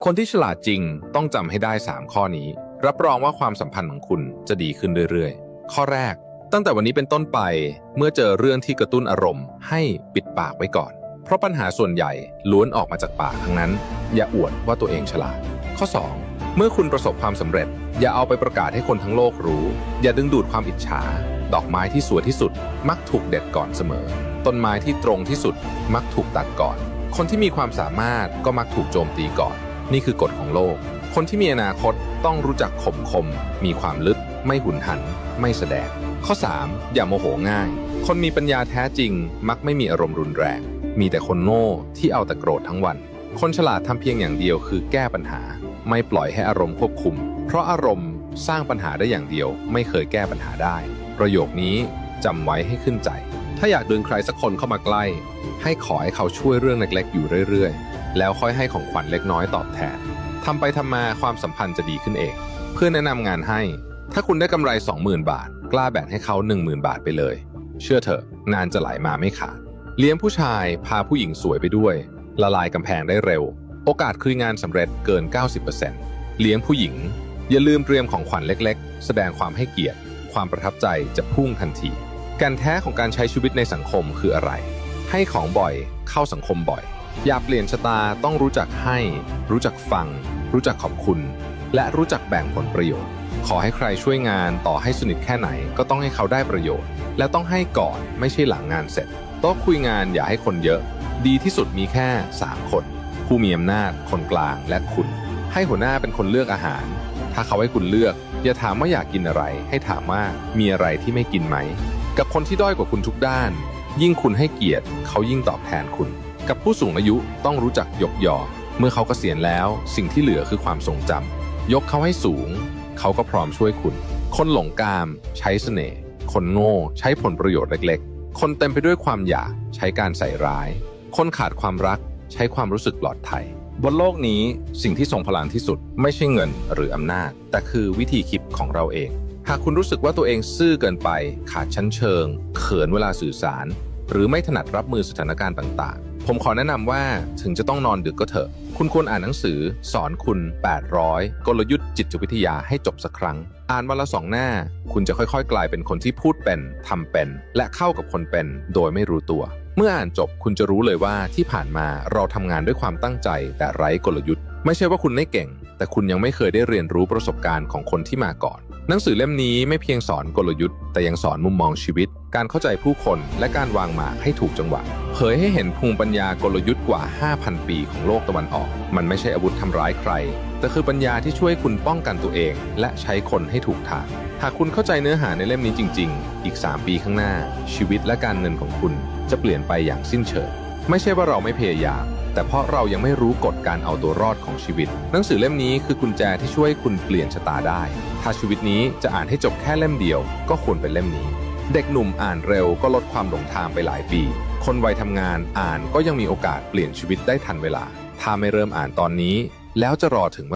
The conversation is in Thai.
คนที่ฉลาดจริงต้องจำให้ได้3ข้อนี้รับรองว่าความสัมพันธ์ของคุณจะดีขึ้นเรื่อยๆข้อแรกตั้งแต่วันนี้เป็นต้นไปเมื่อเจอเรื่องที่กระตุ้นอารมณ์ให้ปิดปากไว้ก่อนเพราะปัญหาส่วนใหญ่ล้วนออกมาจากปากทั้งนั้นอย่าอวดว่าตัวเองฉลาดข้อ2เมื่อคุณประสบความสำเร็จอย่าเอาไปประกาศให้คนทั้งโลกรู้อย่าดึงดูดความอิจฉาดอกไม้ที่สวยที่สุดมักถูกเด็ดก่อนเสมอต้นไม้ที่ตรงที่สุดมักถูกตัดก่อนคนที่มีความสามารถก็มักถูกโจมตีก่อนนี่คือกฎของโลกคนที่มีอนาคตต้องรู้จักข่มคมมีความลึกไม่หุนหันไม่แสดงข้อ3อย่าโมโหง่ายคนมีปัญญาแท้จริงมักไม่มีอารมณ์รุนแรงมีแต่คนโง่ที่เอาแต่โกรธทั้งวันคนฉลาดทำเพียงอย่างเดียวคือแก้ปัญหาไม่ปล่อยให้อารมณ์ควบคุมเพราะอารมณ์สร้างปัญหาได้อย่างเดียวไม่เคยแก้ปัญหาได้ประโยคนี้จำไว้ให้ขึ้นใจถ้าอยากดึงใครสักคนเข้ามาใกล้ให้ขอให้เขาช่วยเรื่องเล็กๆอยู่เรื่อยๆแล้วค่อยให้ของขวัญเล็กน้อยตอบแทนทำไปทำมาความสัมพันธ์จะดีขึ้นเองเพื่อแนะนำงานให้ถ้าคุณได้กำไร 20,000 บาทกล้าแบ่งให้เขา 10,000 บาทไปเลยเชื่อเถอะงานจะไหลมาไม่ขาดเลี้ยงผู้ชายพาผู้หญิงสวยไปด้วยละลายกำแพงได้เร็วโอกาสคืองานสำเร็จเกิน 90% เลี้ยงผู้หญิงอย่าลืมเตรียมของขวัญเล็กๆแสดงความให้เกียรติความประทับใจจะพุ่งทันทีการแท้ของการใช้ชีวิตในสังคมคืออะไรให้ของบ่อยเข้าสังคมบ่อยอย่าเปลี่ยนชะตาต้องรู้จักให้รู้จักฟังรู้จักขอบคุณและรู้จักแบ่งผลประโยชน์ขอให้ใครช่วยงานต่อให้สนิทแค่ไหนก็ต้องให้เขาได้ประโยชน์และต้องให้ก่อนไม่ใช่หลังงานเสร็จโต๊ะคุยงานอย่าให้คนเยอะดีที่สุดมีแค่3คนผู้มีอำนาจคนกลางและคุณให้หัวหน้าเป็นคนเลือกอาหารถ้าเขาให้คุณเลือกอย่าถามว่าอยากกินอะไรให้ถามว่ามีอะไรที่ไม่กินไหมกับคนที่ด้อยกว่าคุณทุกด้านยิ่งคุณให้เกียรติเขายิ่งตอบแทนคุณกับผู้สูงอายุต้องรู้จักยกยอเมื่อเขาเกษียณแล้วสิ่งที่เหลือคือความทรงจำยกเขาให้สูงเขาก็พร้อมช่วยคุณคนหลงกามใช้เสน่ห์คนโง่ใช้ผลประโยชน์เล็กๆคนเต็มไปด้วยความอยากใช้การใส่ร้ายคนขาดความรักใช้ความรู้สึกปลอดภัยบนโลกนี้สิ่งที่ทรงพลังที่สุดไม่ใช่เงินหรืออำนาจแต่คือวิธีคิดของเราเองหากคุณรู้สึกว่าตัวเองซื่อเกินไปขาดชั้นเชิงเขินเวลาสื่อสารหรือไม่ถนัดรับมือสถานการณ์ต่างๆผมขอแนะนำว่าถึงจะต้องนอนดึกก็เถอะคุณควรอ่านหนังสือสอนคุณ800กลยุทธ์จิตวิทยาให้จบสักครั้งอ่านวันละ2 หน้าคุณจะค่อยๆกลายเป็นคนที่พูดเป็นทำเป็นและเข้ากับคนเป็นโดยไม่รู้ตัวเมื่ออ่านจบคุณจะรู้เลยว่าที่ผ่านมาเราทำงานด้วยความตั้งใจแต่ไร้กลยุทธ์ไม่ใช่ว่าคุณไม่เก่งแต่คุณยังไม่เคยได้เรียนรู้ประสบการณ์ของคนที่มาก่อนหนังสือเล่มนี้ไม่เพียงสอนกลยุทธ์แต่ยังสอนมุมมองชีวิตการเข้าใจผู้คนและการวางหมากให้ถูกจังหวะเผยให้เห็นภูมิปัญญากลยุทธ์กว่า 5,000 ปีของโลกตะวันออกมันไม่ใช่อาวุธทำร้ายใครแต่คือปัญญาที่ช่วยคุณป้องกันตัวเองและใช้คนให้ถูกทางหากคุณเข้าใจเนื้อหาในเล่มนี้จริงๆอีก3 ปีข้างหน้าชีวิตและการเงินของคุณจะเปลี่ยนไปอย่างสิ้นเชิงไม่ใช่ว่าเราไม่พยายามแต่เพราะเรายังไม่รู้กฎการเอาตัวรอดของชีวิตหนังสือเล่มนี้คือกุญแจที่ช่วยคุณเปลี่ยนชะตาได้ถ้าชีวิตนี้จะอ่านให้จบแค่เล่มเดียวก็ควรเป็นเล่มนี้เด็กหนุ่มอ่านเร็วก็ลดความหลงทางไปหลายปีคนวัยทำงานอ่านก็ยังมีโอกาสเปลี่ยนชีวิตได้ทันเวลาถ้าไม่เริ่มอ่านตอนนี้แล้วจะรอถึง